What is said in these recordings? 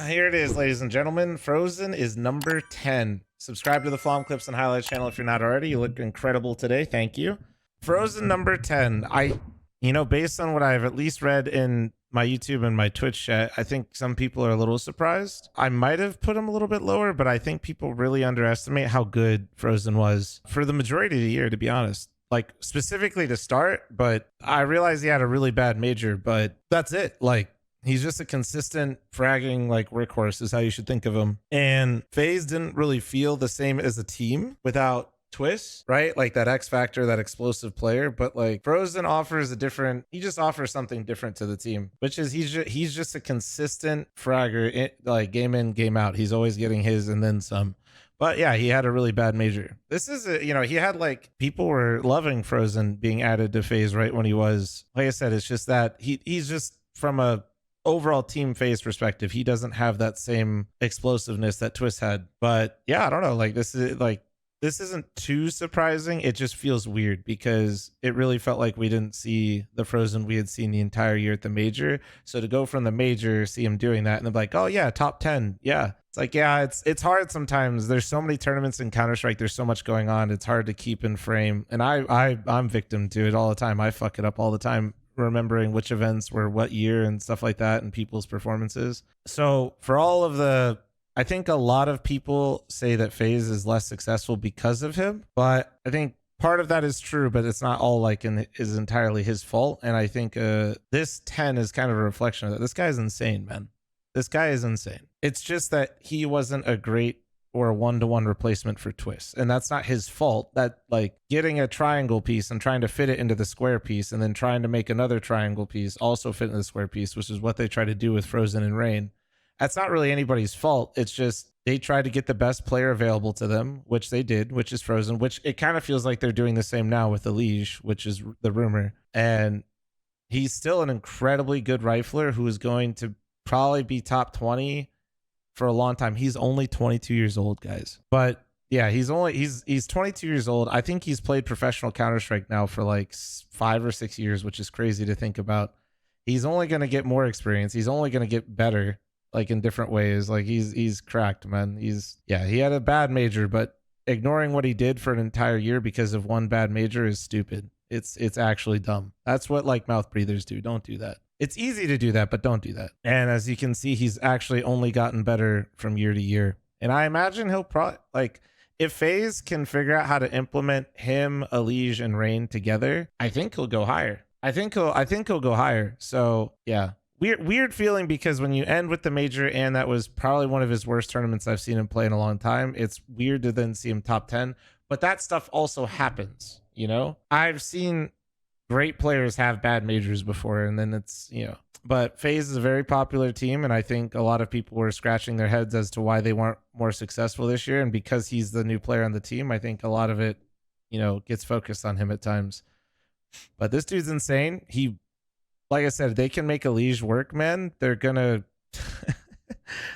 Here it is, ladies and gentlemen. Frozen is number 10. Subscribe to the fl0m Clips and Highlights channel if you're not already. You look incredible today. Thank you. Frozen number 10. Based on what I've at least read in my YouTube and my Twitch chat, I think some people are a little surprised. I might have put him a little bit lower, but I think people really underestimate how good Frozen was for the majority of the year, to be honest. Like, specifically to start, but I realized he had a really bad major, but that's it. Like, he's just a consistent fragging like workhorse is how you should think of him. And FaZe didn't really feel the same as a team without Twist, right? Like that X factor, that explosive player. But like Frozen offers he just offers something different to the team, which is he's just a consistent fragger, like game in, game out. He's always getting his and then some. But yeah, he had a really bad major. This is he had like, people were loving Frozen being added to FaZe right when he was. Like I said, it's just that he's just from a overall team FaZe perspective, he doesn't have that same explosiveness that Twist had. But yeah, I don't know. Like this isn't too surprising. It just feels weird because it really felt like we didn't see the Frozen we had seen the entire year at the major. So to go from the major, see him doing that, and then like, oh yeah, top 10. Yeah. It's like, yeah, it's hard sometimes. There's so many tournaments in Counter-Strike. There's so much going on. It's hard to keep in frame. And I'm victim to it all the time. I fuck it up all the time, remembering which events were what year and stuff like that and people's performances. So for all of I think a lot of people say that FaZe is less successful because of him, but I think part of that is true, but it's not all like is entirely his fault. And I think this 10 is kind of a reflection of that. This guy is insane, man. This guy is insane. It's just that he wasn't a great or a one-to-one replacement for Twist. And that's not his fault. That like getting a triangle piece and trying to fit it into the square piece and then trying to make another triangle piece also fit in the square piece, which is what they try to do with Frozen and Rain. That's not really anybody's fault. It's just they tried to get the best player available to them, which they did, which is Frozen, which it kind of feels like they're doing the same now with Elige, which is the rumor. And he's still an incredibly good rifler who is going to probably be top 20 for a long time. He's only 22 years old, guys. But yeah, he's 22 years old. I think he's played professional Counter-Strike now for like 5 or 6 years, which is crazy to think about. He's only going to get more experience. He's only going to get better, like in different ways. Like he's cracked, man. He had a bad major, but ignoring what he did for an entire year because of one bad major is stupid. It's actually dumb. That's what like mouth breathers do. Don't do that. It's easy to do that, but don't do that. And as you can see, he's actually only gotten better from year to year. And I imagine he'll probably, like, if FaZe can figure out how to implement him, Elige, and Rain together, I think he'll go higher. I think he'll go higher. So yeah, weird feeling, because when you end with the major, and that was probably one of his worst tournaments I've seen him play in a long time, it's weird to then see him top 10. But that stuff also happens, you know? I've seen great players have bad majors before, and then it's, but FaZe is a very popular team, and I think a lot of people were scratching their heads as to why they weren't more successful this year. And because he's the new player on the team, I think a lot of it, gets focused on him at times. But this dude's insane. Like I said, they can make Elige work, man. They're gonna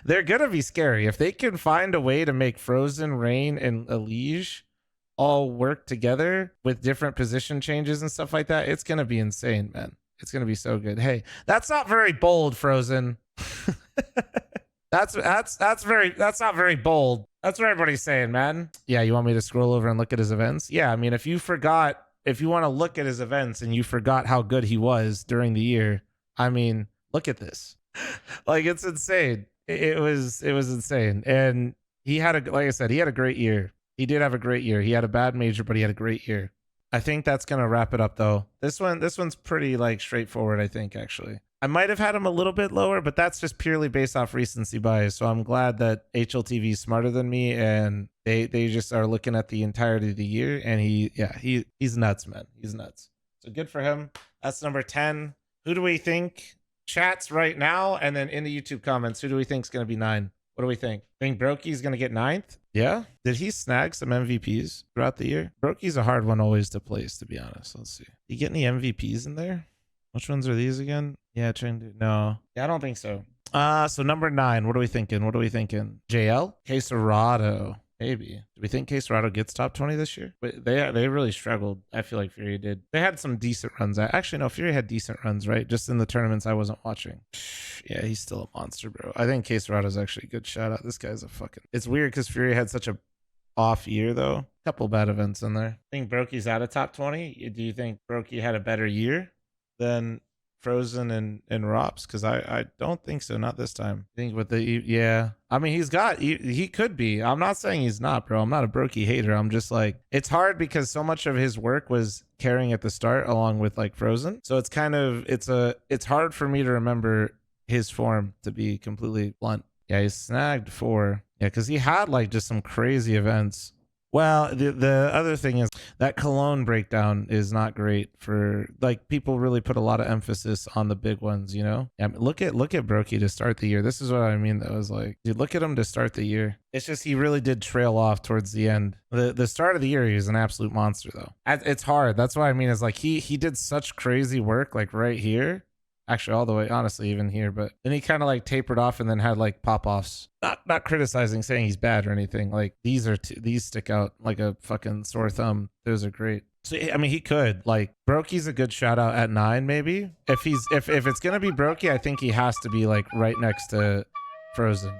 be scary. If they can find a way to make Frozen, Rain, and Elige all work together with different position changes and stuff like that, it's gonna be insane, man. It's gonna be so good. Hey, that's not very bold, Frozen. that's not very bold. That's what everybody's saying, man. Yeah, you want me to scroll over and look at his events? Yeah, I mean, if you want to look at his events and you forgot how good he was during the year, I mean, look at this. Like, it's insane. It was insane. And like I said, he had a great year. He did have a great year. He had a bad major, but he had a great year. I think that's going to wrap it up, though. This one's pretty like straightforward, I think, actually. I might have had him a little bit lower, but that's just purely based off recency bias. So I'm glad that HLTV is smarter than me, and they just are looking at the entirety of the year. And he's nuts, man. He's nuts. So good for him. That's number 10. Who do we think? Chats right now, and then in the YouTube comments, who do we think is going to be 9? What do we think? Think Brokey's going to get 9th? Yeah. Did he snag some MVPs throughout the year? Brokey's a hard one always to place, to be honest. Let's see. You get any MVPs in there? Which ones are these again? Yeah, trying to. No. Yeah, I don't think so. So number 9. What are we thinking? JL? Quesarado. Maybe. Do we think Case Rado gets top 20 this year? But they really struggled. I feel like Fury did. They had some decent runs. Actually, no, Fury had decent runs, right? Just in the tournaments I wasn't watching. Yeah, he's still a monster, bro. I think Case Rado's actually a good shout out. This guy's a fucking... It's weird because Fury had such a off year, though. Couple bad events in there. I think Brokey's out of top 20. Do you think Brokey had a better year than Frozen and Rops? Because I don't think so. Not this time. I think with the... Yeah. I mean, he could be. I'm not saying he's not, bro. I'm not a Brokey hater. I'm just like... It's hard because so much of his work was carrying at the start along with like Frozen. So it's kind of... It's hard for me to remember his form, to be completely blunt. Yeah, he snagged 4. Yeah, because he had like just some crazy events. Well, the other thing is that Cologne breakdown is not great for like people really put a lot of emphasis on the big ones, you know? Yeah, I mean, look at Brokey to start the year. This is what I mean though. Is like, dude, look at him to start the year. It's just he really did trail off towards the end. The start of the year, he was an absolute monster though. It's hard. That's what I mean is like he did such crazy work like right here. Actually, all the way, honestly, even here. But then he kind of like tapered off and then had like pop-offs. Not criticizing, saying he's bad or anything. Like these stick out like a fucking sore thumb. Those are great. So I mean, he could like Brokey's a good shout out at 9 maybe. If it's gonna be Brokey, I think he has to be like right next to Frozen.